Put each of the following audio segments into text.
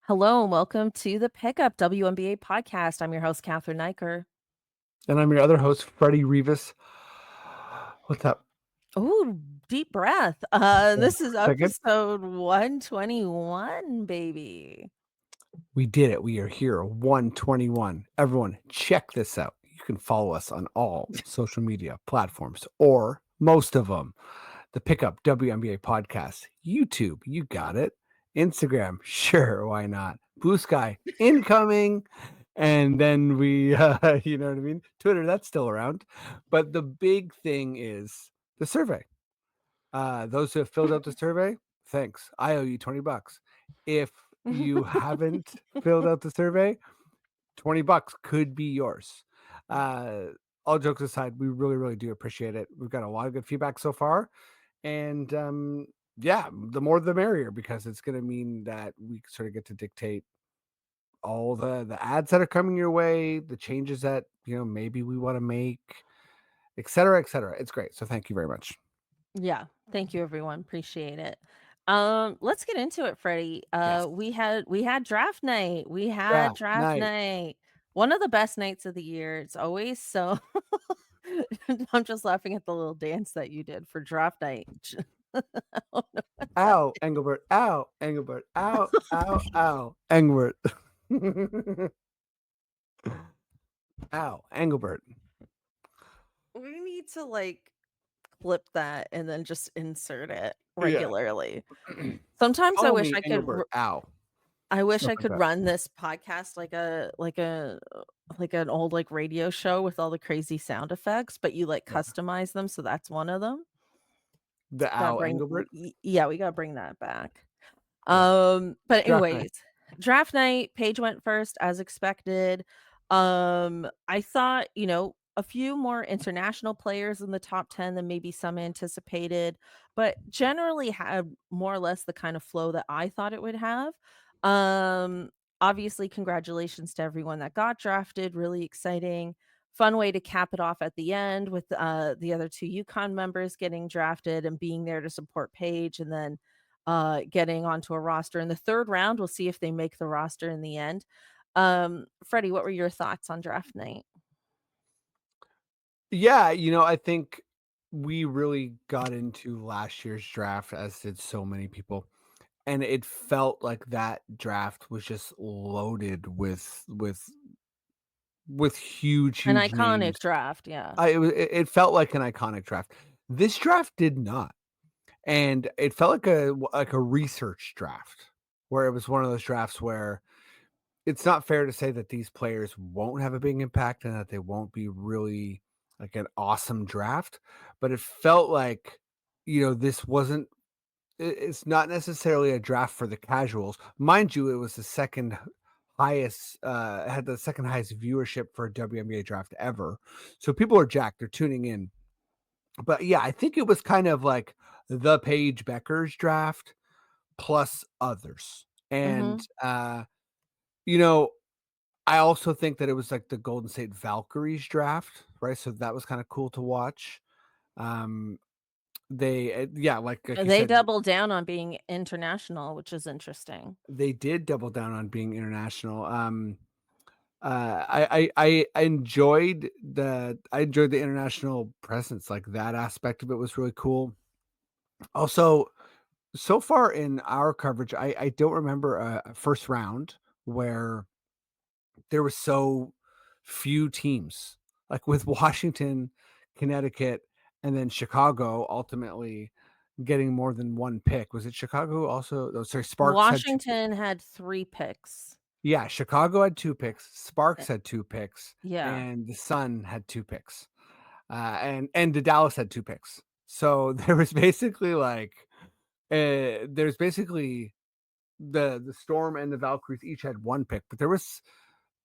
Hello and welcome to the Pickup WNBA podcast. I'm your host, Cathryn Niker. And I'm your other host, Freddie Rivas. What's up? Ooh, deep breath. Yeah. This is Is that good? episode 121, baby. We did it. We are here, 121. Everyone, check this out. You can follow us on all social media platforms, or most of them. The Pickup WNBA podcast, YouTube, you got it. Instagram, sure, why not? Blue Sky, incoming. And then we, you know what I mean? Twitter, that's still around. But the big thing is the survey. Those who have filled out the survey, thanks. I owe you $20. If you haven't filled out the survey, $20 could be yours. Uh, all jokes aside, we really, really do appreciate it. We've got a lot of good feedback so far. And yeah, the more the merrier, because it's going to mean that we sort of get to dictate all the ads that are coming your way, the changes that, maybe we want to make, et cetera, et cetera. It's great. So thank you very much. Yeah, thank you everyone. Appreciate it. Let's get into it, Freddie. Yes. We had draft night. We had Draft draft night. night. One of the best nights of the year. It's always so I'm just laughing at the little dance that you did for draft night. I don't know what that Ow, Engelbert. Ow, Engelbert. Ow, ow, ow, Engelbert. Ow, Engelbert. We need to clip that and then just insert it Yeah. regularly. Sometimes Call me Engelbert. Ow. I wish Stuff I like could that. run this podcast like an old radio show with all the crazy sound effects, but you Yeah. customize them, so that's one of them. The Gotta ow, Engelbert. yeah, we gotta bring that back. Yeah. But Draft night. anyways, draft night, Paige went first as expected. I thought, a few more international players in the top 10 than maybe some anticipated, but generally had more or less the kind of flow that I thought it would have. Um, Obviously, congratulations to everyone that got drafted. Really exciting. Fun way to cap it off at the end with the other two UConn members getting drafted and being there to support Paige, and then getting onto a roster in the third round. We'll see if they make the roster in the end. Freddie, what were your thoughts on draft night? Yeah, I think we really got into last year's draft, as did so many people. And it felt like that draft was just loaded with huge, An huge iconic names. draft, yeah. It felt like an iconic draft. This draft did not. And it felt like a research draft, where it was one of those drafts where it's not fair to say that these players won't have a big impact and that they won't be really like an awesome draft, but it felt like, this wasn't it's not necessarily a draft for the casuals. Mind you, it was the second highest had the second highest viewership for a WNBA draft ever. So people are jacked, they're tuning in. But yeah, I think it was kind of like the Paige Beckers draft plus others. And Mhm. you know, I also think that it was like the Golden State Valkyries draft, right? So that was kind of cool to watch. Um yeah, like you They said, doubled down on being international, which is interesting. they did double down on being international. I enjoyed the international presence. Like that aspect of it was really cool. Also, so far in our coverage, I don't remember a first round where there were so few teams, like with Washington, Connecticut, and then Chicago ultimately getting more than one pick. Was it Chicago also? Oh, sorry, Sparks had two picks. Washington had 3 picks. Yeah, Chicago had two picks, Eh Sparks had two picks, yeah. and the Sun had two picks. And the Dallas had two picks. So there was basically there's basically the Storm and the Valkyries each had one pick, but there was,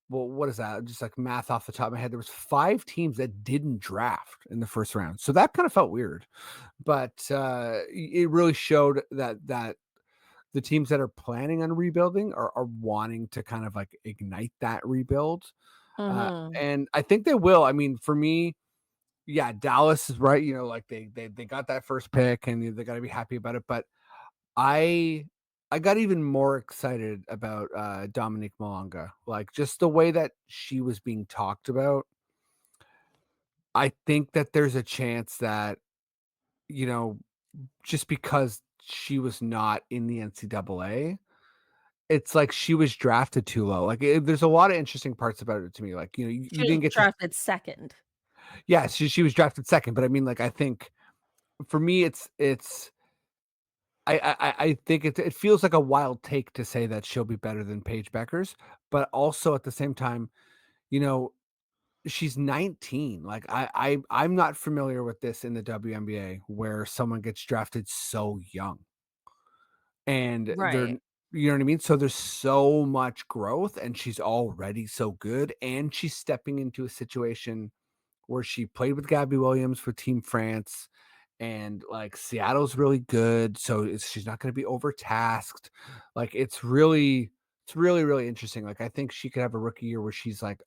well, what is that? Just like math off the top of my head. There was five teams that didn't draft in the first round. So that kind of felt weird. But it really showed that the teams that are planning on rebuilding are wanting to kind of like ignite that rebuild. Mhm. And I think they will. I mean, for me, yeah, Dallas is right. Like they got that first pick and they got to be happy about it. But I I got even more excited about, Dominique Malonga, like, just the way that she was being talked about. I think that there's a chance that, you know, just because she was not in the NCAA, it's like she was drafted too low, like, there's a lot of interesting parts about it to me, like, you She was didn't get to. drafted 2nd. Yeah, she was drafted 2nd, but I mean, like, I think for me, it's I think it feels like a wild take to say that she'll be better than Paige Beckers, but also at the same time, you know, she's 19. Like I'm not familiar with this in the WNBA where someone gets drafted so young and they're Right. you know what I mean? So there's so much growth and she's already so good and she's stepping into a situation where she played with Gabby Williams for Team France, and, like, Seattle's really good, so she's not gonna be overtasked. Like, it's really, really interesting. Like, I think she could have a rookie year where she's, like,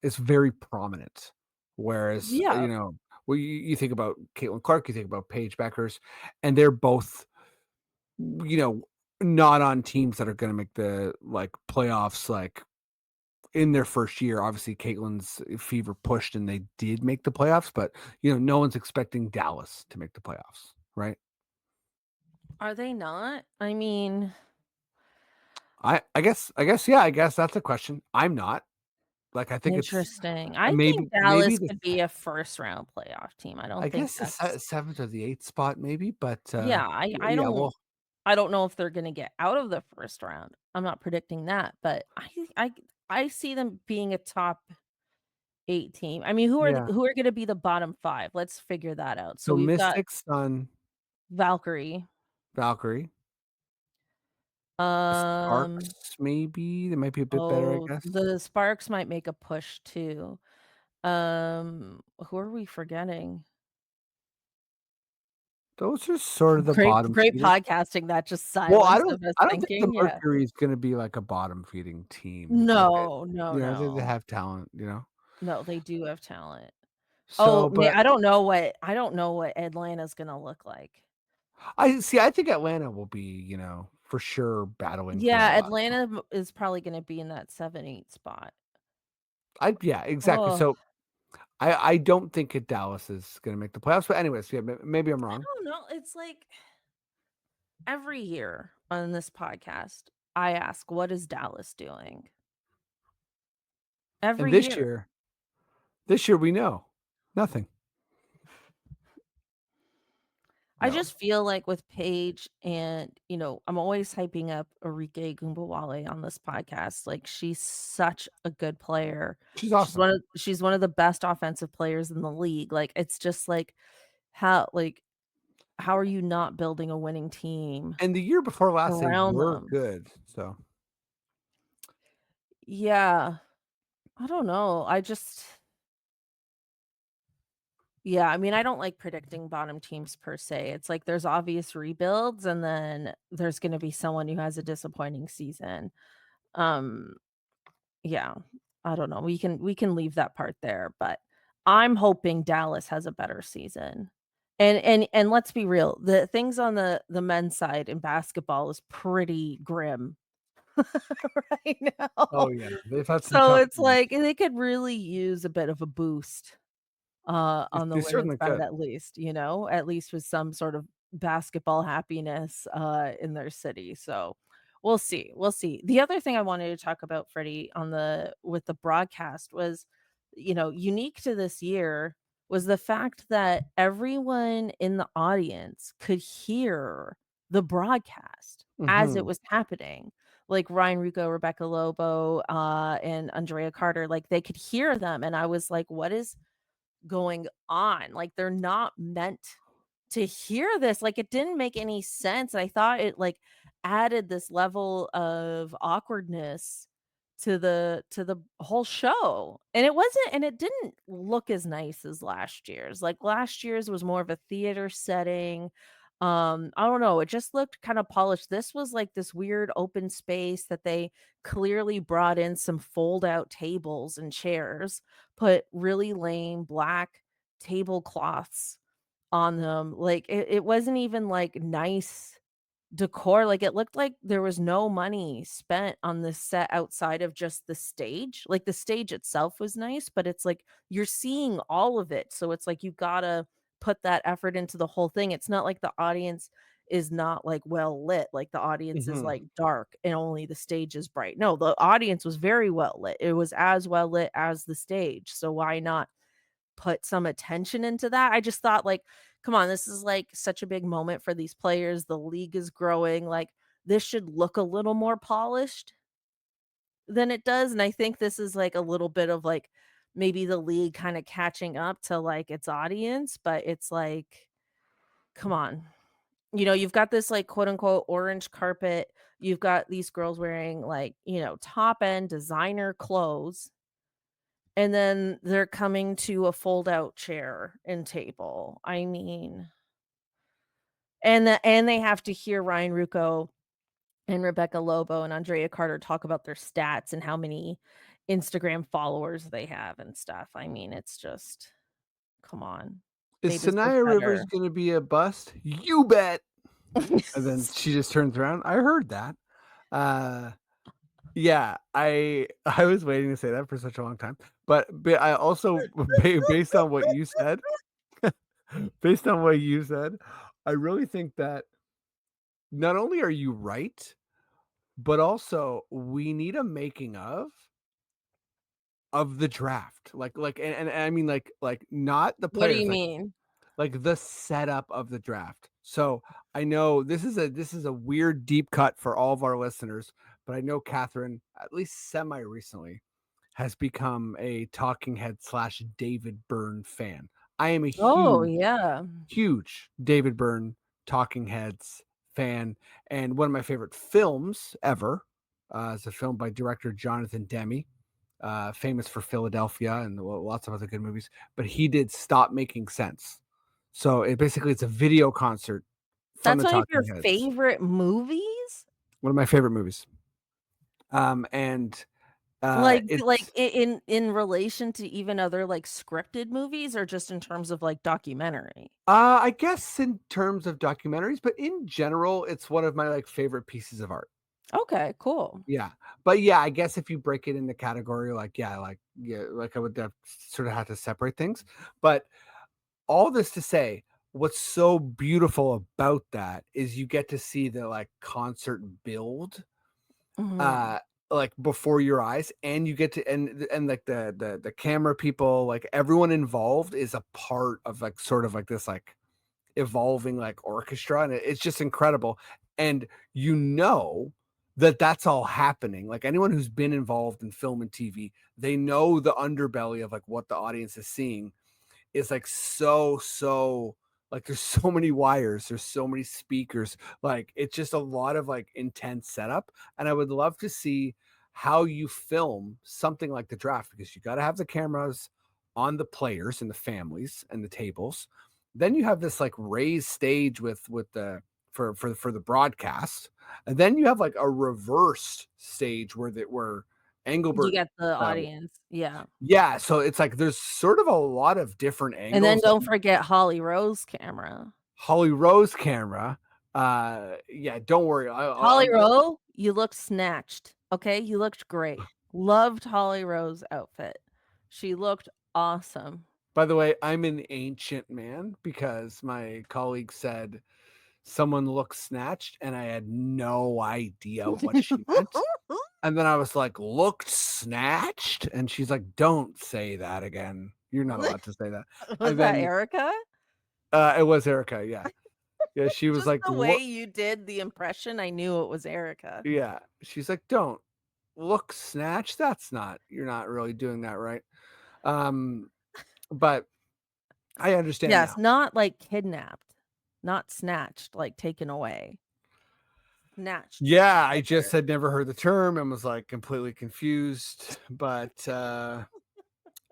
it's very prominent. Whereas, Yeah. well, you think about Caitlin Clark, you think about Paige Beckers, and they're both, you know, not on teams that are gonna make the, like, playoffs, like, in their first year. Obviously, Caitlin's fever pushed and they did make the playoffs, but no one's expecting Dallas to make the playoffs, right? Are they not? I mean, Yeah, I guess that's a question. I'm not. Like, I think it's interesting. I think maybe Dallas the could be a first round playoff team. I I don't think guess the that's 7th or the 8th spot maybe, but yeah, I yeah, don't well, I don't know if they're gonna get out of the first round. I'm not predicting that, but I see them being a top 8 team. I mean, yeah. who are gonna be the bottom 5? Let's figure that out. So So we've got Mystics, Sun, Valkyrie, Valkyrie, the um, Sparks, maybe they might be a bit better, I oh, guess. the Sparks might make a push too. Who are we forgetting? Those are sort of the Great bottom great feeders. podcasting, that just Well, silence of us I don't think the thinking, yeah. Mercury is gonna be like a bottom feeding team, like, No, no, they no. have talent. No, they do have talent. Oh, So, but I don't know what Atlanta's gonna look like. I think Atlanta will be, for sure battling for Yeah, that last spot. Atlanta is probably gonna be in that 7-8 spot. Yeah, exactly. Oh, So, I don't think Dallas is gonna make the playoffs, but anyways, yeah, maybe I'm I wrong. don't know, it's like every year on this podcast, I ask, "What is Dallas doing?" And Every year. this year we know. Nothing. I No. just feel like with Paige and, I'm always hyping up Arike Gumbawale on this podcast, like, she's such a good player. She's awesome. She's one of the best offensive players in the league, like, it's just like, like, how are you not building a winning team And the year before last, they around were them? good, so Yeah, I don't know, yeah, I mean, I don't like predicting bottom teams per se. It's like there's obvious rebuilds, and then there's gonna be someone who has a disappointing season. Um, yeah, I don't know. We can leave that part there, but I'm hoping Dallas has a better season. And let's be real, the things on the men's side in basketball is pretty grim right oh, now. yeah, they've had some So tough it's years. like they could really use a bit of a boost. On the They women's certainly side could. at least, at least with some sort of basketball happiness, in their city, so we'll see. The other thing I wanted to talk about, Freddie, on the with the broadcast was, unique to this year was the fact that everyone in the audience could hear the broadcast as it Mhm. was happening. Like Ryan Rucco, Rebecca Lobo, and Andrea Carter, like, they could hear them, and I was like, "What is going on?" Like, they're not meant to hear this, like, it didn't make any sense. I thought it, like, added this level of awkwardness to the whole show, and it didn't look as nice as last year's. Like, last year's was more of a theater setting. I don't know, it just looked kinda polished. This was like this weird open space that they clearly brought in some fold-out tables and chairs, put really lame black tablecloths on them. Like, it wasn't even, like, nice decor, like, it looked like there was no money spent on this set outside of just the stage. Like, the stage itself was nice, but it's like you're seeing all of it, so it's like you gotta put that effort into the whole thing. It's not like the audience is not, like, well lit, like, the audience is, Mhm. like, dark and only the stage is bright. No, the audience was very well lit. It was as well lit as the stage, so why not put some attention into that? I just thought, like, come on, this is, like, such a big moment for these players, the league is growing, like, this should look a little more polished than it does, and I think this is, like, a little bit of, like, maybe the league kinda catching up to, like, its audience, but it's like, come on. You know, you've got this, like, quote, unquote, "orange carpet," you've got these girls wearing, like, top end designer clothes, and then they're coming to a fold-out chair and table. I mean, and they have to hear Ryan Rucco and Rebecca Lobo and Andrea Carter talk about their stats and how many Instagram followers they have and stuff. I mean, it's just come on. Is They deserve Sanaya Rivers better. gonna be a bust? You bet. And then she just turns around. I heard that. Uh, yeah, I was waiting to say that for such a long time, but I also based on what you said, based on what you said, I really think that not only are you right, but also we need a making of the draft. And I mean like not the What do you players, mean? like the setup of the draft. So I know this is a weird deep cut for all of our listeners, but I know Catherine, at least semi recently, has become a Talking Head slash David Byrne fan. I am a Oh, huge, yeah. huge David Byrne Talking Heads fan, and one of my favorite films ever is a film by director Jonathan Demme, famous for Philadelphia and lots of other good movies. But he did Stop Making Sense. So it's a video concert from That's the one of your Talking Heads. favorite movies? One of my favorite movies. And Like, it's in relation to even other, like, scripted movies or just in terms of, like, documentary? I guess in terms of documentaries, but in general, it's one of my like favorite pieces of art. Okay, cool. Yeah. But yeah, I guess if you break it into category, like I would sort of have to separate things. But all this to say, what's so beautiful about that is you get to see the like concert build Mhm. uh like before your eyes, and you get to and like the camera people, like everyone involved is a part of like sort of like this like evolving like orchestra, and it's just incredible. And you know that that's all happening. Like anyone who's been involved in film and TV, they know the underbelly of like what the audience is seeing is like so like there's so many wires, there's so many speakers, like it's just a lot of like intense setup. And I would love to see how you film something like the draft, because you got to have the cameras on the players and the families and the tables. Then you have this like raised stage with the for the broadcast, and then you have like a reversed stage where You Engelbert, get the uh, audience, yeah. yeah, so it's like there's sort of a lot of different And then angles that don't forget Holly Rose camera. Holly Rose camera. Yeah, don't worry. Holly Rowe, you looked snatched, okay? You looked great. Loved Holly Rowe's outfit. She looked awesome. by the way, I'm an ancient man because my colleague said someone looked snatched, and I had no idea what she meant. And then I was like, "Looked snatched?" And she's like, "Don't say that again. You're not allowed to say that." Was And that then Erica? it was Erica. Yeah, yeah. She was Just like, the way "Look." you did the impression, I knew it was Erica. Yeah, she's like, "Don't look snatched. That's not. You're not really doing that right." Um, but I understand Yes, now. not like kidnapped, not snatched, like taken away. Snatched would be Yeah, I just better. had never heard the term and was like completely confused. But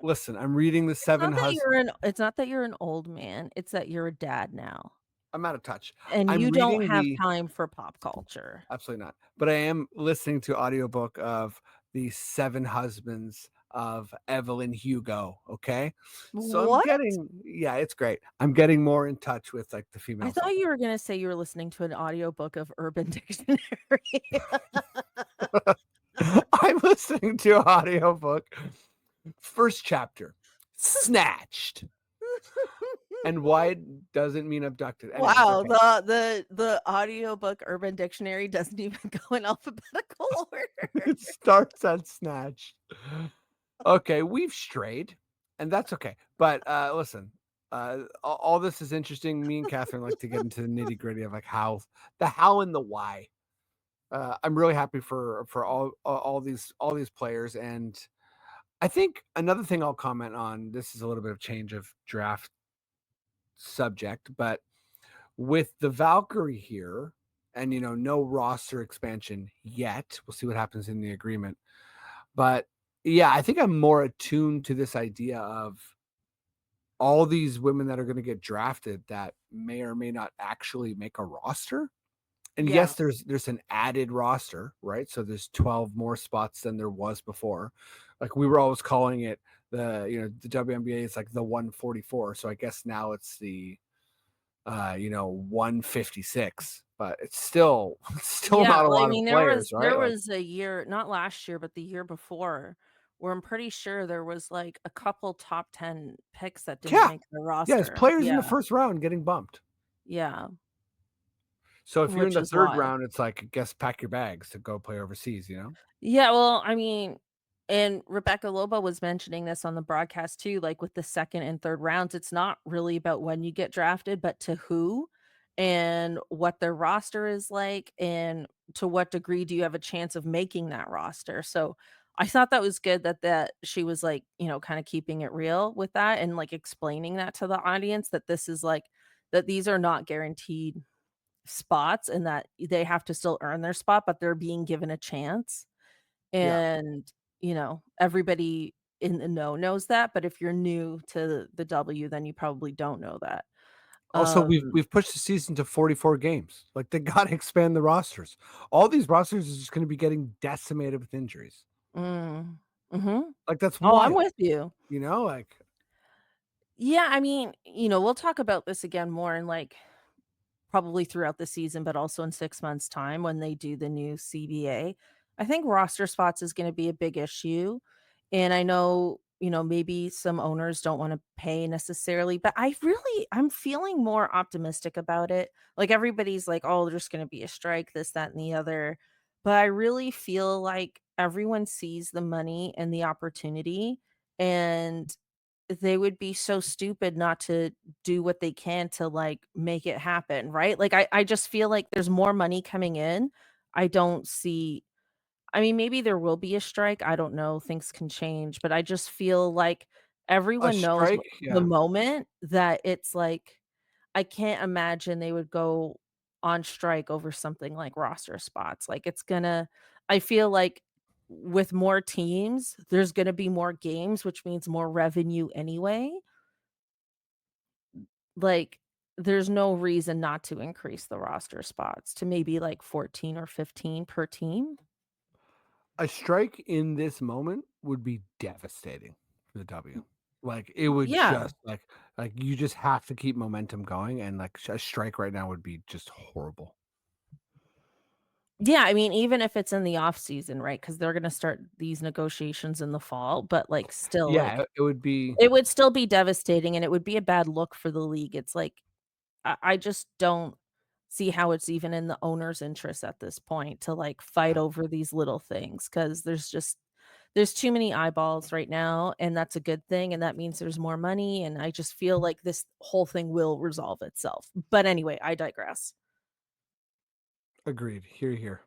listen, I'm reading the Seven Hus. It's not that you're an old man, it's that you're a dad now, I'm out of touch. and I'm you don't reading have the time for pop culture. absolutely not, but I am listening to audiobook of the Seven Husbands of Evelyn Hugo, okay? So I'm What? getting yeah, it's great. I'm getting more in touch with, like, the I female thought soccer you were gonna say you were listening to an audiobook of Urban Dictionary. I'm listening to an audiobook. First chapter, Snatched, and why doesn't mean abducted. Anyways, Wow, okay. the audiobook Urban Dictionary doesn't even go in alphabetical order. It starts at Snatched. Okay, we've strayed, and that's okay. But, listen, all this is interesting. Me and Catherine like to get into the nitty-gritty of, like, the how and the why. I'm really happy for all these players, and I think another thing I'll comment on, this is a little bit of change of draft subject, but with the Valkyrie here and, no roster expansion yet, we'll see what happens in the agreement. But yeah, I think I'm more attuned to this idea of all these women that are going to get drafted that may or may not actually make a roster. And Yeah. yes, there's an added roster, right? So there's 12 more spots than there was before. Like we were always calling it the WNBA is like the 144. So I guess now it's the 156, but it's still it's still Yeah, not a well, I lot of mean, there players, was right? there Like was a year not last year, but the year before, where I'm pretty sure there was, like, a couple top 10 picks that didn't yeah. make the Yeah, it's roster. players in the Yeah, first round getting bumped. yeah, So if you're in which the is third why. round, it's like, I guess pack your bags to go play overseas, you know? Yeah, well, I mean, and Rebecca Lobo was mentioning this on the broadcast too, like with the 2nd and 3rd rounds, it's not really about when you get drafted, but to who and what their roster is like, and to what degree do you have a chance of making that roster. So I thought that was good that she was like, kind of keeping it real with that and like explaining that to the audience that this is like that these are not guaranteed spots and that they have to still earn their spot, but they're being given a chance. Yeah. And, everybody in the know knows that, but if you're new to the W, then you probably don't know that. Also, we've Um, we've pushed the season to 44 games. Like, they gotta expand the rosters. All these rosters is just gonna be getting decimated with injuries. mm, mhm. Like, that's Oh, I'm wild, with you. like Yeah, I mean, we'll talk about this again more in, like, probably throughout the season, but also in 6 months' time when they do the new CBA. I think roster spots is gonna be a big issue, and I know, maybe some owners don't wanna pay necessarily, but I'm feeling more optimistic about it. Like, everybody's like, "Oh, there's gonna be a strike, this, that, and the other," but I really feel like everyone sees the money and the opportunity, and they would be so stupid not to do what they can to, like, make it happen, right? Like, I just feel like there's more money coming in. I don't see I mean, maybe there will be a strike, I don't know, things can change, but I just feel like a everyone knows strike, the yeah. moment that it's like I can't imagine they would go on strike over something like roster spots, like, I feel like with more teams, there's gonna be more games, which means more revenue anyway. Like, there's no reason not to increase the roster spots to maybe, like, 14 or 15 per team. A strike in this moment would be devastating for the W. Like, it would Yeah. just you just have to keep momentum going, and, like, a strike right now would be just horrible. Yeah, I mean, even if it's in the off season, right? Because 'Cause they're gonna start these negotiations in the fall, but, like, still, Yeah, like, it would be it would still be devastating, and it would be a bad look for the league. It's like, I just don't see how it's even in the owner's interest at this point to, like, fight over these little things because there's too many eyeballs right now, and that's a good thing, and that means there's more money, and I just feel like this whole thing will resolve itself. But anyway, I digress. agreed. Here, here.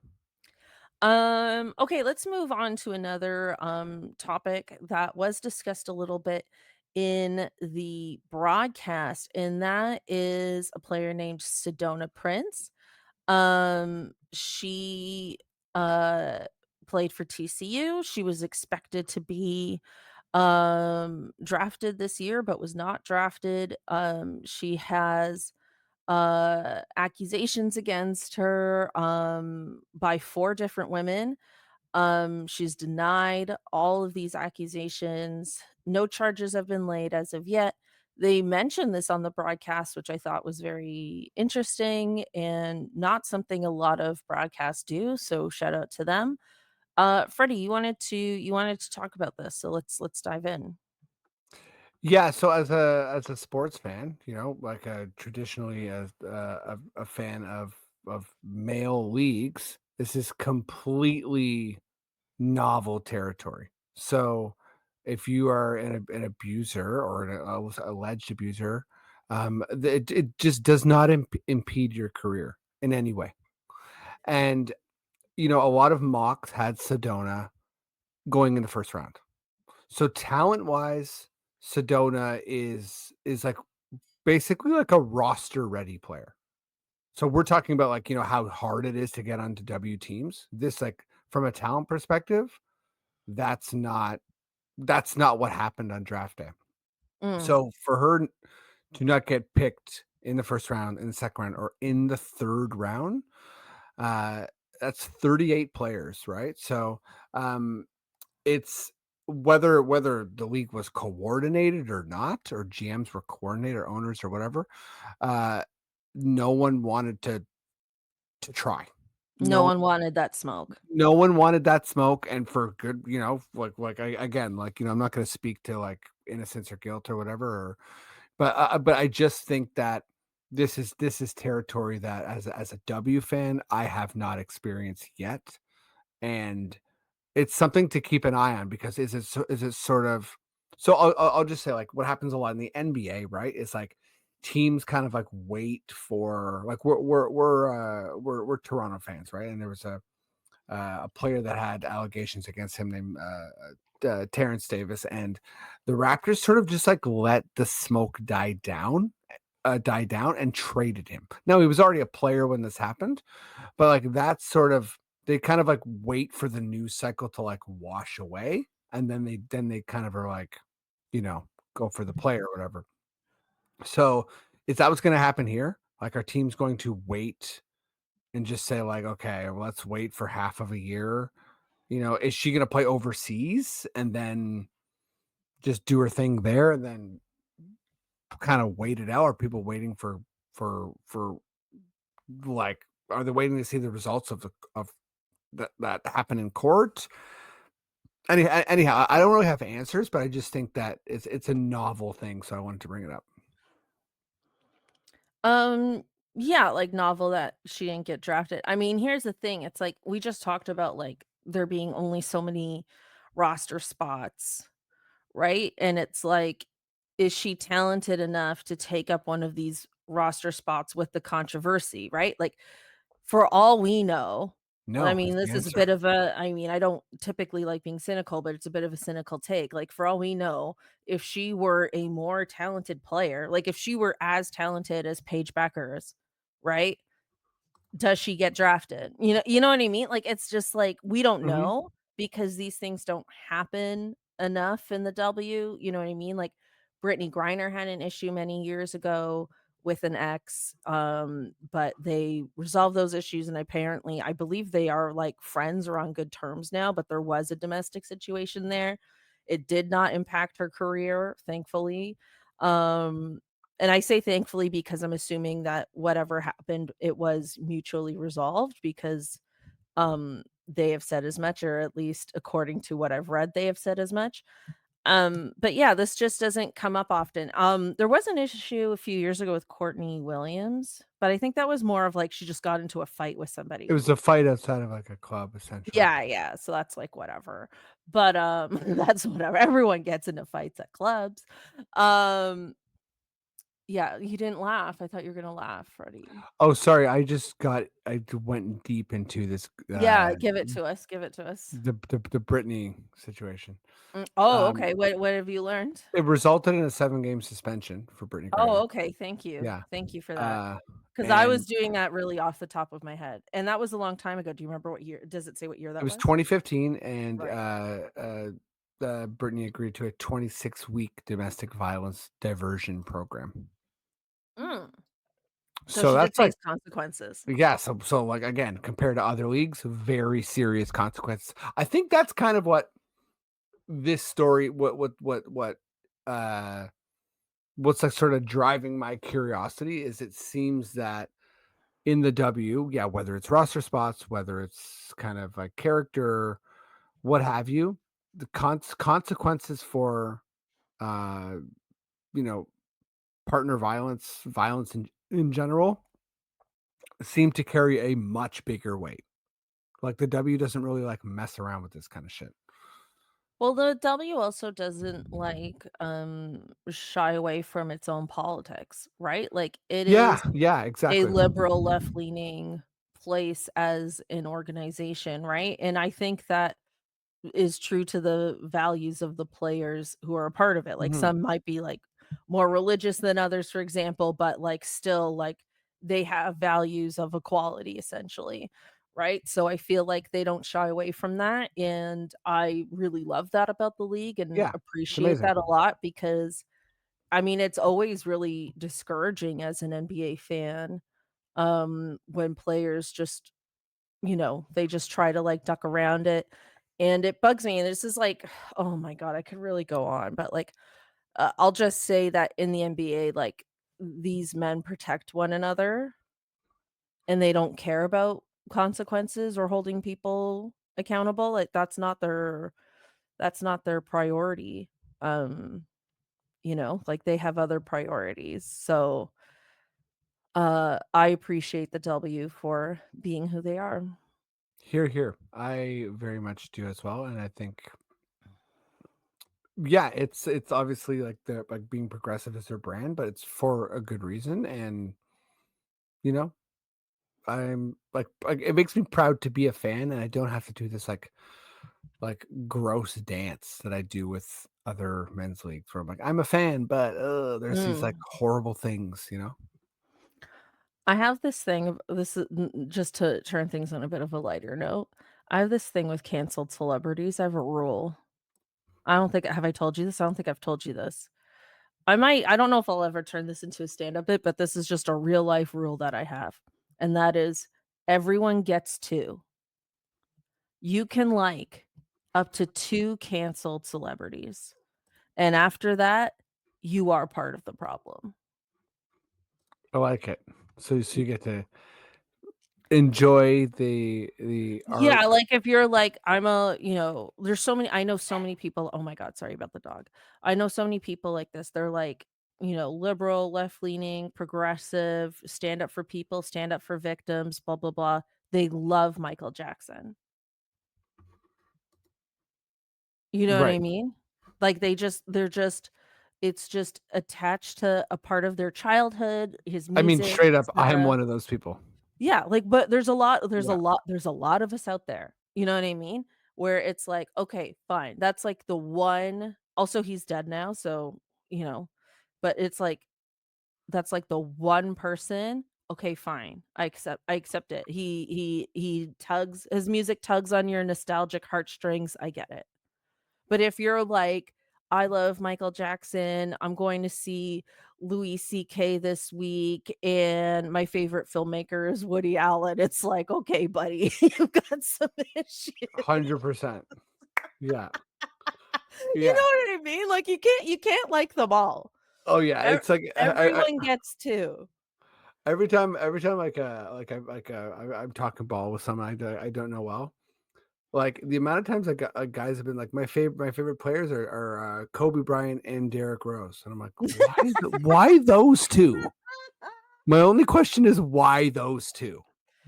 Okay, let's move on to another topic that was discussed a little bit in the broadcast, and that is a player named Sedona Prince. She uh played for TCU. She was expected to be drafted this year but was not drafted. She has accusations against her by 4 different women. She's denied all of these accusations. No charges have been laid as of yet. They mentioned this on the broadcast, which I thought was very interesting and not something a lot of broadcasts do. So shout out to them. Freddie, you wanted to talk about this, so let's dive in. Yeah, so as a sports fan, like traditionally as a fan of male leagues, this is completely novel territory. So if you are an abuser or alleged abuser, it just does not impede your career in any way. And a lot of mocks had Sedona going in the first round. So talent wise, Sedona is like basically like a roster ready player. So we're talking about like, how hard it is to get onto W teams. This like from a talent perspective, that's not that's not what happened on draft day. Mm, So for her to not get picked in the first round, in the second round, or in the third round, uh, that's 38 players, right? So it's whether the league was coordinated or not, or GMs were coordinated, or owners or whatever, uh, no one wanted to try. no No one wanted that smoke. no one wanted that smoke, and for good, like I again, like, I'm not gonna speak to, like, innocence or guilt or whatever, but I just think that this is territory that as a W fan, I have not experienced yet, and it's something to keep an eye on because is it sort of so I'll just say, like, what happens a lot in the NBA, right, is, like, teams kind of, like, wait for like, we're Toronto fans, right, and there was a player that had allegations against him named Terrence Davis, and the Raptors sort of just like let the smoke die down, and traded him. Now he was already a player when this happened, but like that's sort of they kind of like wait for the news cycle to like wash away, and then they kind of are like, you know, go for the player or whatever. So is that what's going to happen here? Like, our team's going to wait and just say like, okay, well, let's wait for half of a year. Is she gonna play overseas and then just do her thing there and then kinda wait it out? Are people waiting for, like, are they waiting to see the results of that happen in court? Anyhow, I don't really have answers, but I just think that it's a novel thing, so I wanted to bring it up. Um, yeah, like novel that she didn't get drafted. I mean, here's the thing, it's like we just talked about like there being only so many roster spots, right? And it's like, is she talented enough to take up one of these roster spots with the controversy, right? Like, for all we know, I No, is mean, the this is a answer. bit of a I mean, I don't typically like being cynical, but it's a bit of a cynical take. Like, for all we know, if she were a more talented player, like if she were as talented as Paige Beckers, right? Does she get drafted? You know what I mean? Like, it's just like, we don't Mhm. know because these things don't happen enough in the W, you know what I mean? Like, Brittany Griner had an issue many years ago with an ex, but they resolved those issues, and apparently, I believe they are, like, friends or on good terms now, but there was a domestic situation there. It did not impact her career, thankfully. Um, and I say thankfully because I'm assuming that whatever happened, it was mutually resolved because, they have said as much, or at least according to what I've read, they have said as much. But yeah, this just doesn't come up often. There was an issue a few years ago with Courtney Williams, but I think that was more of like she just got into a fight with It somebody. was a fight outside of, like, a club, essentially. Yeah, yeah, so that's like whatever. But, that's whatever. Everyone gets into fights at clubs. Um, yeah, you didn't laugh. I thought you were gonna laugh, Freddie. Oh, sorry, I went deep into this, Yeah, give it to us, give it to us. the Britney situation. Oh, Um, okay, what have you learned? it resulted in a 7-game suspension for Brittany Griner. Oh, okay, thank you. Yeah, Thank you for that. uh, 'Cause I was and doing that really off the top of my head, and that was a long time ago. Do you remember what year does it say what year it that was was? 2015, and, Right. Brittany agreed to a 26-week domestic violence diversion program. Mm. So So she did that's like face consequences. yeah, so, like, again, compared to other leagues, very serious consequences. I think that's kind of what this story uh, what's, like, sorta driving my curiosity is it seems that in the W, yeah, whether it's roster spots, whether it's kind of like character, what have you, the consequences for, uh, you know, partner violence in general seem to carry a much bigger weight. Like, the W doesn't really, like, mess around with this kinda shit. Well, the W also doesn't, like, shy away from its own politics, right? Like, it Yeah, is yeah, a exactly. liberal left-leaning place as an organization, right? And I think that is true to the values of the players who are a part of it. Like, Mhm. some might be, like, more religious than others, for example, but, like, still, like, they have values of equality, essentially, right? So, I feel like they don't shy away from that, and I really love that about the league and Yeah, it's appreciate amazing. that a lot because, I mean, it's always really discouraging as an NBA fan, when players just they just try to, like, duck around it, and it bugs me, and this is like oh my god, I could really go on, but, like, I'll just say that in the NBA, like, these men protect one another, and they don't care about consequences or holding people accountable, like, that's not their priority, um, like, they have other priorities, so, I appreciate the W for being who they are. Here, here. I very much do as well, and I think yeah, it's obviously like they're like being progressive is their brand, but it's for a good reason, and, you know, I'm like it makes me proud to be a fan, and I don't have to do this like gross dance that I do with other men's leagues where I'm like, "I'm a fan, but, there's these, like, Mm. horrible things," you know? I have this thing of this is just to turn things on a bit of a lighter note. I have this thing with canceled celebrities. I have a rule. I don't think have I told you this? I don't think I've told you this. I don't know if I'll ever turn this into a stand-up bit, but this is just a real life rule that I have. And that is everyone gets 2. You can like up to 2 canceled celebrities. And after that, you are part of the problem. I like it. So you get to enjoy the art. Yeah, like, if you're like, there's so many I know so many people oh my god, sorry about the dog. I know so many people like this. They're like, liberal, left-leaning, progressive, stand up for people, stand up for victims, blah, blah, blah. They love Michael Jackson. You know what I Right. mean? Like, they're just it's just attached to a part of their childhood, his I mean, music, straight up, I am etcetera. one of those people. Yeah, like, but Yeah. there's a lot of us out there, you know what I mean? Where it's like, okay, fine, that's like the one also he's dead now, so, you know, but it's like, that's like the one person, okay, fine, I accept it. He tugs his music tugs on your nostalgic heartstrings, I get it. But if you're like, "I love Michael Jackson, I'm going to see Louis CK this week, and my favorite filmmaker is Woody Allen," it's like, "Okay, buddy, you've got some issues." 100%. Yeah. You know Yeah. what I mean? Like, you can't like them all. Oh, yeah, Ev it's like everyone gets 2. every time, I'm talking ball with someone I don't know well, like, the amount of times guys have been like, "My favorite players are, Kobe Bryant and Derrick Rose," and I'm like, "Why those 2?" My only question is why those 2?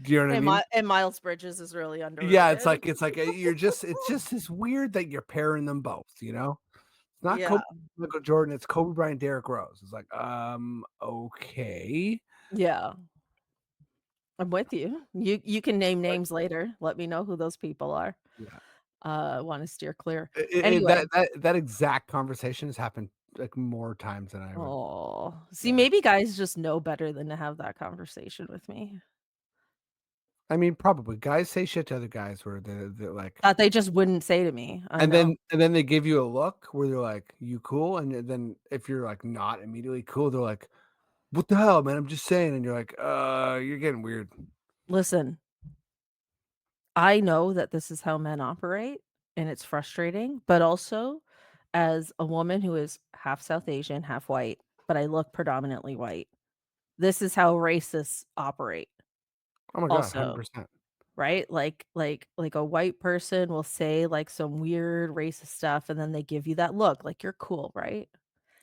Do you know what I mean? And Miles Bridges is really Yeah, underrated. it's like, it's just it's weird that you're pairing them both, you know? It's not Yeah, Kobe, Michael Jordan, it's Kobe Bryant, Derrick Rose. It's like, okay. yeah, I'm with you. You can name But names later, let me know who those people are. yeah. Wanna steer clear. That Anyway. that exact conversation has happened, like, more times than I would Oh, see, yeah. maybe guys just know better than to have that conversation with me. I mean, probably. Guys say shit to other guys where they're like That they just wouldn't say to me, I know. and then they give you a look where they're like, "You cool?" And then if you're, like, not immediately cool, they're like, "What the hell, man? I'm just saying." And you're like, you're getting weird." Listen, I know that this is how men operate, and it's frustrating, but also, as a woman who is half South Asian, half white, but I look predominantly white, this is how racists operate Oh my god, also, 100%. right? Like a white person will say, like, some weird racist stuff, and then they give you that look, like, "You're cool, right?"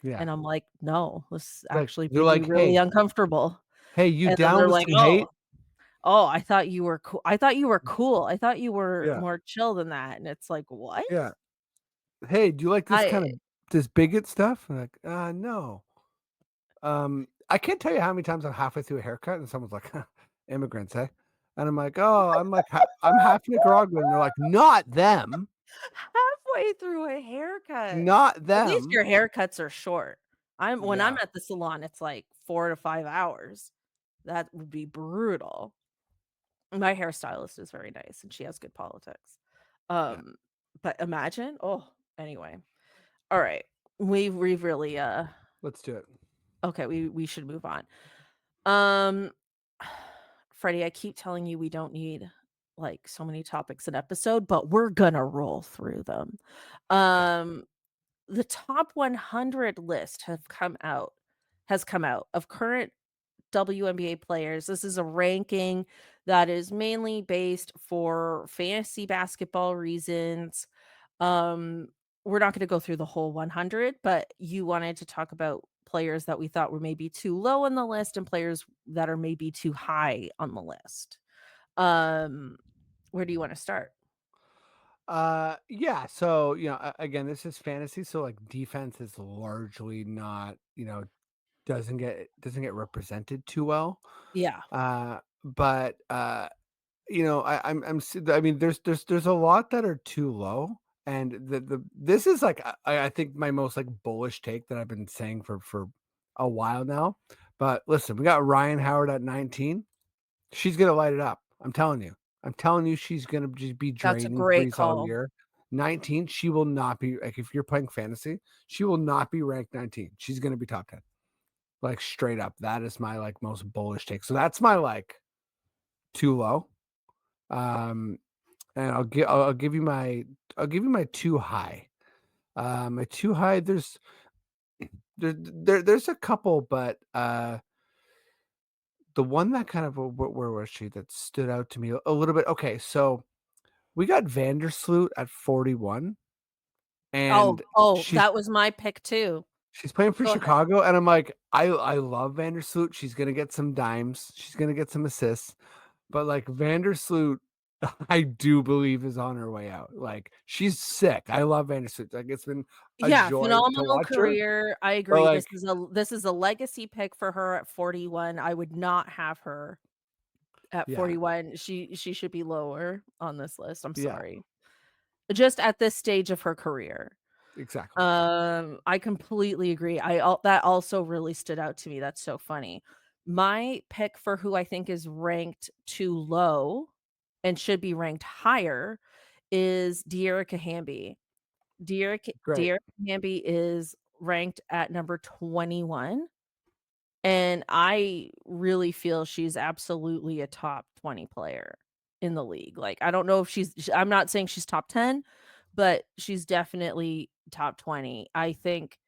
Yeah. And I'm like, "No, this Like, actually they're made me like, really "Hey, uncomfortable." hey, you And then down they're with like, some "Oh, hate?" oh, I thought you were I thought you were cool. I thought you were Yeah, more chill than that." And it's like, "What?" yeah. "Hey, do you like this I kind of this bigot stuff?" I'm like, no." I can't tell you how many times I'm halfway through a haircut and someone's like, "Huh, immigrants, eh?" And I'm like, "Oh, I'm half Nicaraguan." And they're like, "Not them, halfway through a haircut. not At least them." your haircuts are short. I'm Yeah, at the salon, it's like 4 to 5 hours. That would be brutal. My hairstylist is very nice, and she has good politics. yeah. Um, but imagine oh, anyway. Alright. We've really, Let's do it. okay, we should move on. Um, Freddie, I keep telling you we don't need, like, so many topics an episode, but we're gonna roll through them. Okay. Um, the top 100 list has come out of current WNBA players. This is a ranking that is mainly based for fantasy basketball reasons. Um, we're not gonna go through the whole 100, but you wanted to talk about players that we thought were maybe too low on the list and players that are maybe too high on the list. Um, where do you wanna start? Yeah, so, again, this is fantasy, so, like, defense is largely not, doesn't get represented too well. Yeah. But, I mean, there's a lot that are too low, and this is, like, I think my most, like, bullish take that I've been saying for a while now. But listen, we got Ryan Howard at 19. She's gonna light it up. I'm telling you. I'm telling you she's gonna just be That's a draining great threes all call. year. 19, she will not be like, if you're playing fantasy, she will not be ranked 19. She's gonna be top 10. Like, straight up. That is my, like, most bullish take. So that's my, like, too low. Um, and I'll give you my too high. My too high, there's a couple, but, the one that kind of where was she that stood out to me a little bit? Okay, so we got Vandersloot at 41, Oh, and oh, she's that was my pick too. she's playing for Go ahead. Chicago, and I'm like, I love Vandersloot. She's gonna get some dimes. She's gonna get some assists, but, like, Vandersloot, I do believe is on her way out. Like, she's sick. I love Vandersloot. Like, it's been a Yeah, joy to phenomenal watch her, career. I but, agree. like, This is a legacy pick for her at 41. I would not have her at yeah, 41. She should be lower on this list. I'm yeah, sorry. Just at this stage of her career. exactly. I completely agree. That also really stood out to me. That's so funny. My pick for who I think is ranked too low and should be ranked higher is Dearica Hamby. Great. Dearica Hamby is ranked at number 21, and I really feel she's absolutely a top 20 player in the league. Like, I don't know if I'm not saying she's top 10, but she's definitely top 20. I think,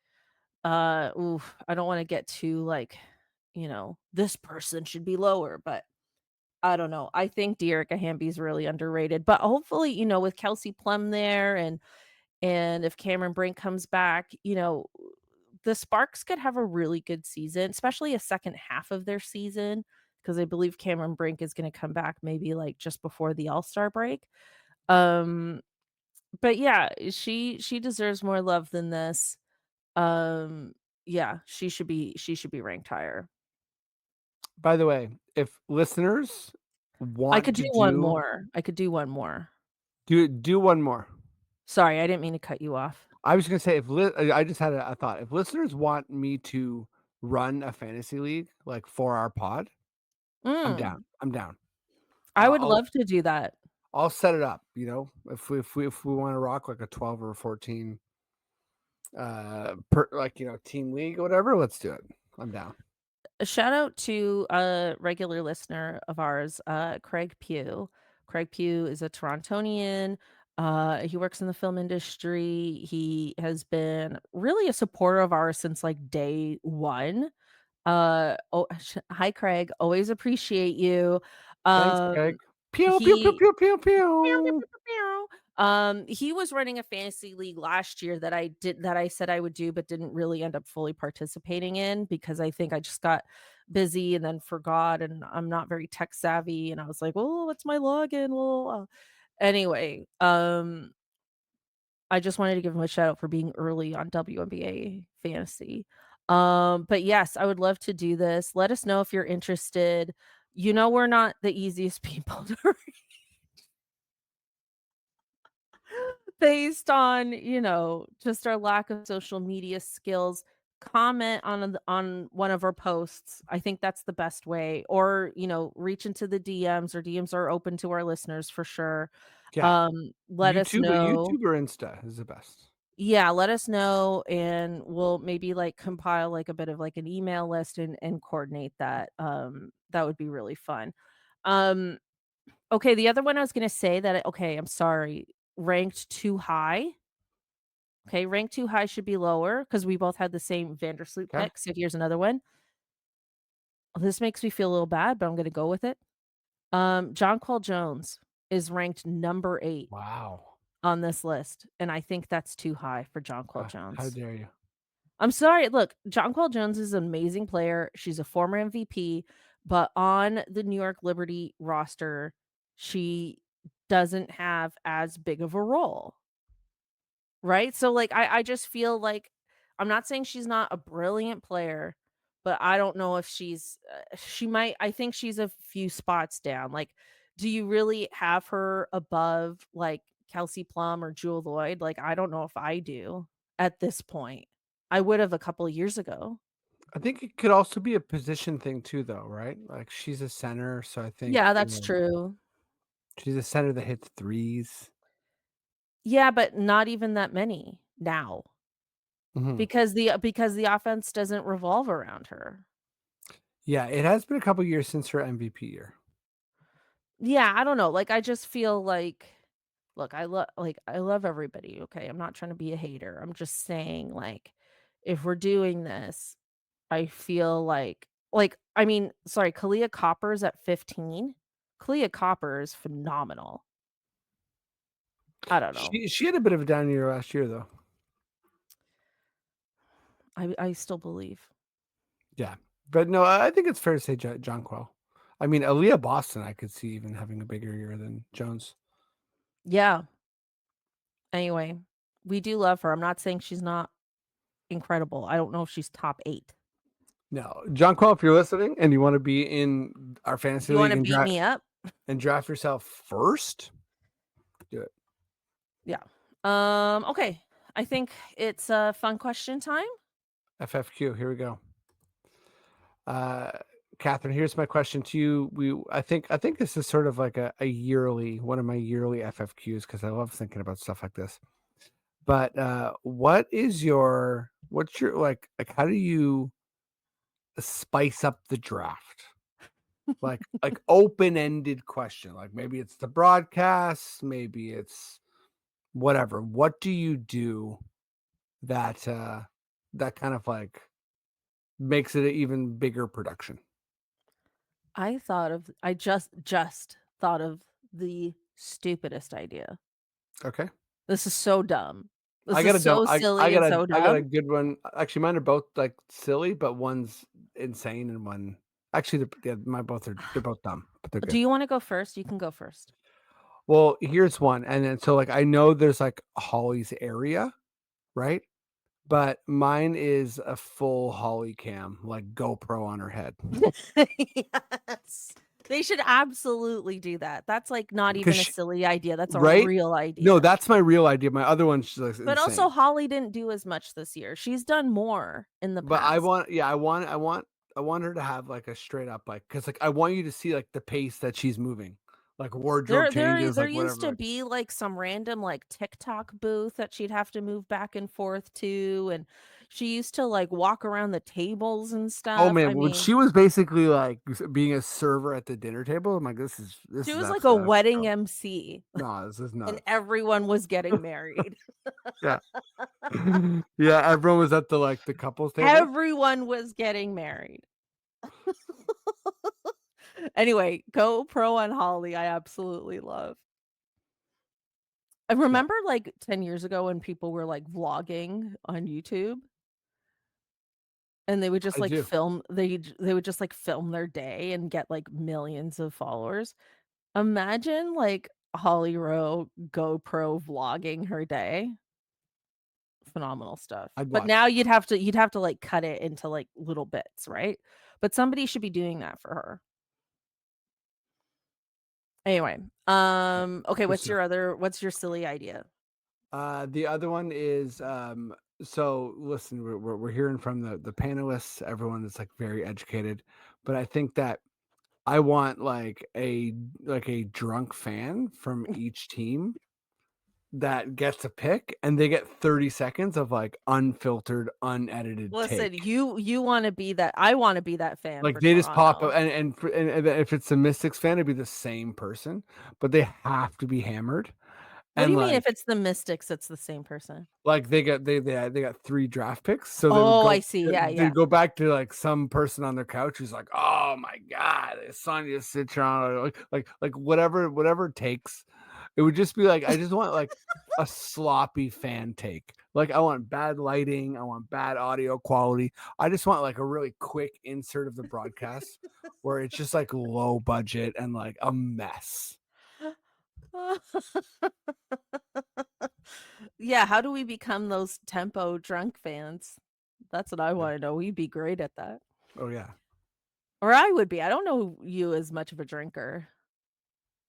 oof, I don't wanna get too, like, this person should be lower, but I don't know. I think Dearica Hamby's really underrated, but hopefully, with Kelsey Plum there and if Cameron Brink comes back, the Sparks could have a really good season, especially a second half of their season, because I believe Cameron Brink is gonna come back maybe, like, just before the All-Star break. Um, but yeah, she deserves more love than this. Um, yeah, she should be ranked higher. By the way, if listeners I want could do to one more. I could do one more. do one more. Sorry, I didn't mean to cut you off. I was gonna say I just had a thought. If listeners want me to run a fantasy league, like, for our pod, I'm down. Mm, I'm down. I I'll would I'll love to do that. I'll set it up, if we wanna rock, like, a 12 or 14, team league or whatever, let's do it. I'm down. A shout out to a regular listener of ours, Craig Pugh. Craig Pugh is a Torontonian. He works in the film industry. He has been really a supporter of ours since like day one. Hi, Craig. Always appreciate you. Thanks, Craig. Um, Pew, pew, pew, he pew, pew, Meow, meow, pew. meow, meow, he was running a fantasy league last year that I said I would do, but didn't really end up fully participating in because I think I just got busy and then forgot, and I'm not very tech savvy, and I was like, "Oh, what's my login?" Blah." Anyway, I just wanted to give him a shout out for being early on WNBA fantasy. But yes, I would love to do this. Let us know if you're interested. You know, we're not the easiest people to based on, just our lack of social media skills, comment on one of our posts. I think that's the best way, or, reach into the DMs. Or DMs are open to our listeners for sure. Yeah. Let us know. YouTube or Insta is the best. Yeah, let us know, and we'll maybe, like, compile, like, a bit of, like, an email list and coordinate that. That would be really fun. Um, okay, the other one I was gonna say okay, I'm sorry, ranked too high. Okay, rank too high should be lower because we both had the same Vandersloot Okay. pick, so here's another one. This makes me feel a little bad, but I'm gonna go with it. Jonquel Jones is ranked number 8 Wow. on this list, and I think that's too high for Jonquel How Jones. dare you? I'm sorry, look, Jonquel Jones is an amazing player, she's a former MVP, but on the New York Liberty roster, she doesn't have as big of a role. Right? So, like, I just feel like I'm not saying she's not a brilliant player, but I don't know if she might I think she's a few spots down. Like, do you really have her above, like, Kelsey Plum or Jewel Lloyd? Like, I don't know if I do at this point. I would have a couple of years ago. I think it could also be a position thing too, though, right? Like she's a center, so I think Yeah, that's true. she's a center that hits threes. Yeah, but not even that many now Mhm. because the offense doesn't revolve around her. Yeah, it has been a couple years since her MVP year. Yeah, I don't know, like, I just feel like look, I love everybody, okay? I'm not trying to be a hater, I'm just saying, like, if we're doing this, I feel I mean, sorry, Kalia Copper's at 15? Kalia Copper is phenomenal. I don't know. She had a bit of a down year last year, though. I still believe. Yeah, but no, I think it's fair to say Jonquel. I mean, Aaliyah Boston, I could see even having a bigger year than Jones. Yeah, anyway, we do love her, I'm not saying she's not incredible, I don't know if she's top 8. No, Jonquel, if you're listening and you want to be in our fantasy You league wanna and beat me up? draft yourself first, do it. Yeah. Okay. I think it's a fun question time. FFQ. Here we go. Uh, Catherine, here's my question to you. I think this is sort of like a yearly one of my yearly FFQs because I love thinking about stuff like this. But what's your like how do you spice up the draft? Like open-ended question. Like maybe it's the broadcast, maybe it's whatever. What do you do that that kind of like makes it an even bigger production? I just thought of the stupidest idea. Okay. This is so dumb. This I is got a dumb so silly and so I got a dumb. good one. Actually, mine are both, like, silly, but one's insane and one actually, my both are they're both dumb, but they're Do good. you wanna go first? You can go first. Well, here's one, and then so, like, I know there's, like, Holly's area, right? But mine is a full Holly cam, like, GoPro on her head. Yes. They should absolutely do that. That's, like, not 'Cause even a she silly idea, that's a right? real No, idea. that's my real idea. My other one's just, like, But also, insane. Holly didn't do as much this year. She's done more in the But I past. want yeah, I want her to have, like, a straight up, like, because like, I want you to see, like, the pace that she's moving, like, wardrobe changes, There like, used whatever, to like be, like, some random, like, TikTok booth that she'd have to move back and forth to, and, She used to, like, walk around the tables and Oh, stuff. I man, when mean, she was basically, like, being a server at the dinner table, I'm like, this she is was like a absolutely out of wedding control. MC, No, this is and nuts. everyone was getting married. Yeah. Yeah, everyone was at the, like, the couples table. Everyone was getting married. Anyway, GoPro on Holly, I absolutely love. I Yeah, remember, like, 10 years ago when people were, like, vlogging on YouTube, and they would just, I like, do. film they would just, like, film their day and get, like, millions of followers. Imagine, like, Holly Rowe GoPro vlogging her day. Phenomenal stuff. I'd But watch now it. you'd have to, like, cut it into, like, little bits, right? But somebody should be doing that for her. Anyway, Yeah, okay, good stuff. what's your silly idea? The other one is, so listen, we're hearing from the panelists, everyone that's, like, very educated, but I think that I want, like, a drunk fan from each team that gets a pick, and they get 30 seconds of, like, unfiltered, unedited Listen, take. you wanna be that I wanna be that fan Like, for they just pop Toronto. up and if it's a Mystics fan, it'd be the same person, but they have to be hammered, What do and, you mean if like it's the Mystics, it's the same person? they got 3 draft picks, so Oh, I see, yeah, they'd yeah. go back to, like, some person on their couch who's like, "Oh my god, Sonya Citron," or like, whatever it takes. It would just be like, I just want, like, a sloppy fan take. Like, I want bad lighting, I want bad audio quality. I just want, like, a really quick insert of the broadcast where it's just, like, low budget and, like, a mess. Yeah, how do we become those tempo drunk fans? That's what I Yeah. wanna know. We'd be great at that. Oh, yeah. Or I would be. I don't know you as much of a drinker.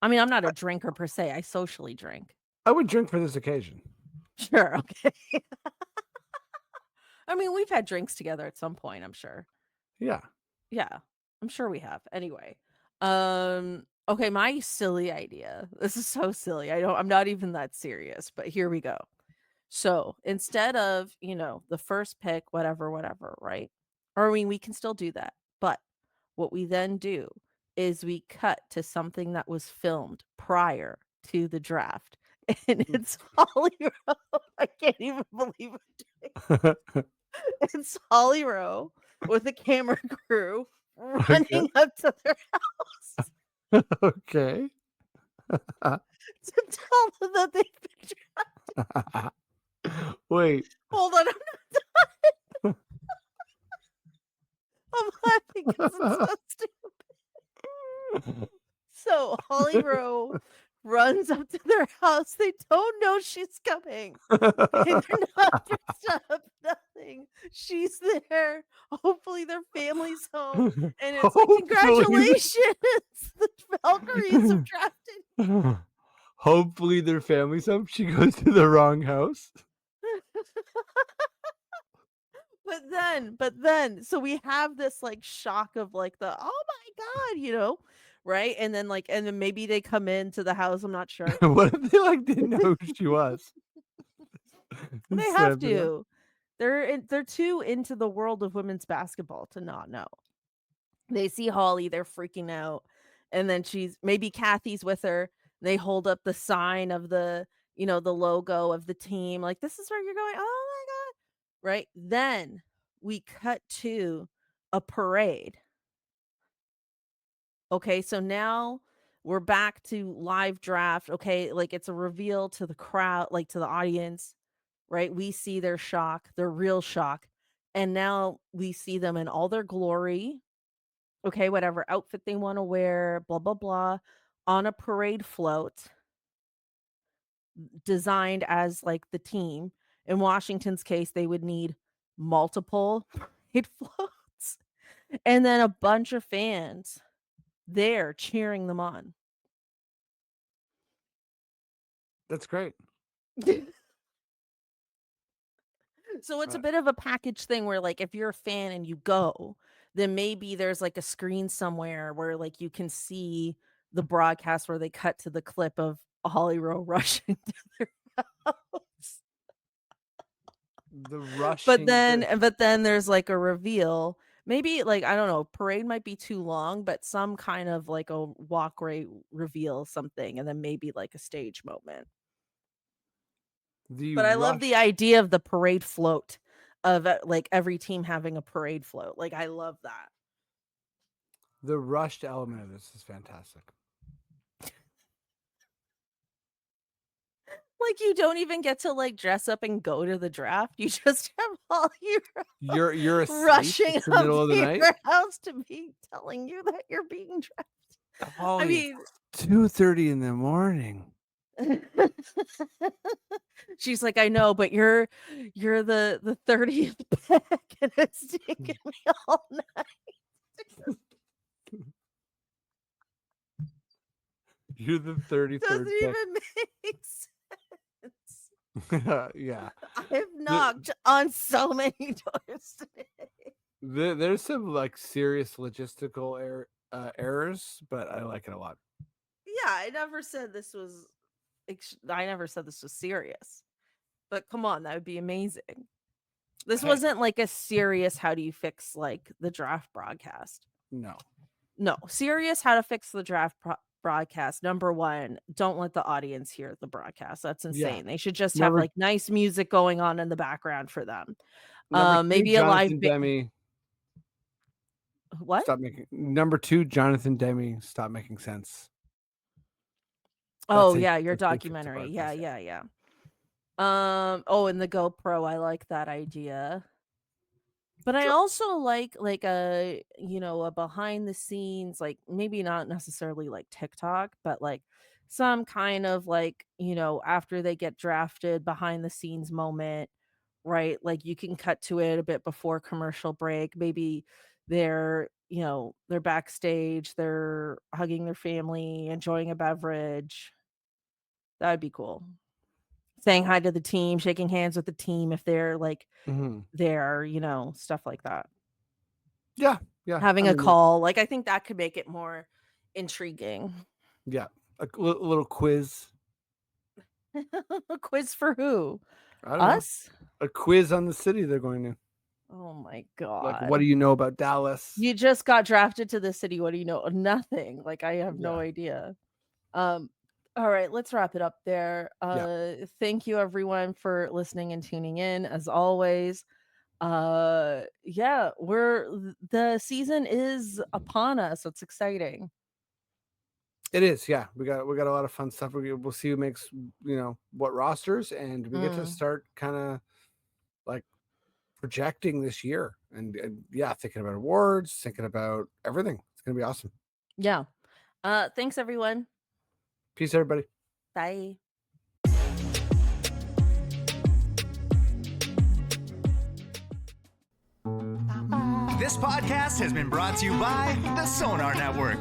I mean, I'm not I a drinker per se, I socially drink. I would drink for this occasion. Sure, okay. I mean, we've had drinks together at some point, I'm sure. Yeah. Yeah, I'm sure we have. Anyway, okay, my silly idea. This is so silly. I'm not even that serious, but here we go. So instead of, the first pick, whatever, whatever, right? Or I mean, we can still do that. But what we then do is we cut to something that was filmed prior to the draft. And Mm. it's Holly Rowe. I can't even believe it. It's Holly Rowe with a camera crew Okay. running up to their house Okay. to tell them that they picked her. Wait. Hold on, I'm laughing because it's so stupid. So Holly Rowe runs up to their house. They don't know she's coming. Okay, they're not dressed up, nothing. She's there. Hopefully their family's home. And it's like, Hopefully congratulations. The Valkyries have drafted. hopefully their family's home. She goes to the wrong house. But then, so we have this like shock of like oh my God, right? And then maybe they come into the house. I'm not sure. What if they, like, didn't know who she was and They have slammed the door? to. They're too into the world of women's basketball to not know. They see Holly, they're freaking out, and then maybe Kathy's with her. They hold up the sign of the logo of the team, like, "This is where you're going." "Oh my god." Right? Then we cut to a parade. Okay, so now we're back to live draft. Okay, like, it's a reveal to the crowd, like, to the audience, right? We see their shock, their real shock, and now we see them in all their glory. Okay, whatever outfit they wanna wear, blah, blah, blah, on a parade float designed as, like, the team. In Washington's case, they would need multiple parade floats, and then a bunch of fans there cheering them on. That's great. So it's a Uh, bit of a package thing where, like, if you're a fan and you go, then maybe there's, like, a screen somewhere where, like, you can see the broadcast where they cut to the clip of Holly Rowe rushing to their house. The But rushing then the but then there's, like, a reveal. Maybe, like, I don't know, parade might be too long, but some kind of, like, a walkway reveal something, and then maybe, like, a stage moment. the But I love the rush idea of the parade float, of, like, every team having a parade float. Like, I love that. the rushed element of this is fantastic. Like, you don't even get to, like, dress up and go to the draft. You just have all your You're asleep. rushing It's the up middle of the to night. your house to be telling you that you're being drafted. I Holly, it's mean 2:30 in the morning. she's like, "I know, but you're the 30th pick, and it's taken me all night." You're the Doesn't 33rd pick. even make sense. Yeah. I've The knocked on so many doors today. there's some, like, serious logistical errors, but I like it a lot. Yeah, I never said this was serious, but come on, that would be amazing. This Hey, wasn't like a serious how do you fix, like, the draft broadcast. no. No, serious how to fix the broadcast. Number 1, don't let the audience hear the broadcast. That's Yeah. insane. They should just have, Number like, nice music going on in the background for them. number 2, Maybe a live Jonathan Demme, what? number 2, Jonathan Demme, stop making sense. Oh, yeah, your That's how you fix a documentary. Yeah, broadcast, yeah. yeah, yeah. Oh, and the GoPro, I like that idea. But I Sure. also like a, a behind the scenes, like maybe not necessarily like TikTok, but like some kind of like, after they get drafted behind the scenes moment, right? Like you can cut to it a bit before commercial break. Maybe they're backstage, they're hugging their family, enjoying a beverage. That'd be cool. Saying hi to the team, shaking hands with the team if they're like Mhm. there, stuff like that. Yeah, yeah, I Having a mean, that call, like, I think that could make it more intriguing. yeah, little quiz. A quiz for who? I don't know. Us? A quiz on the city they're going to. Oh my Like, what do god. you know about Dallas? You just got drafted to the city, what do you know? Nothing, like, I have no Yeah, idea. Um, alright, let's wrap it up there. yeah. Thank you everyone for listening and tuning in as always. Yeah, the season is upon us, so it's exciting. It is, yeah. We got a lot of fun stuff. We'll see who makes, what rosters, and we get to Mm, start kinda, like, projecting this year and yeah, thinking about awards, thinking about everything. It's gonna be awesome. yeah. Thanks everyone. Peace, everybody. Bye. This podcast has been brought to you by the Sonar Network.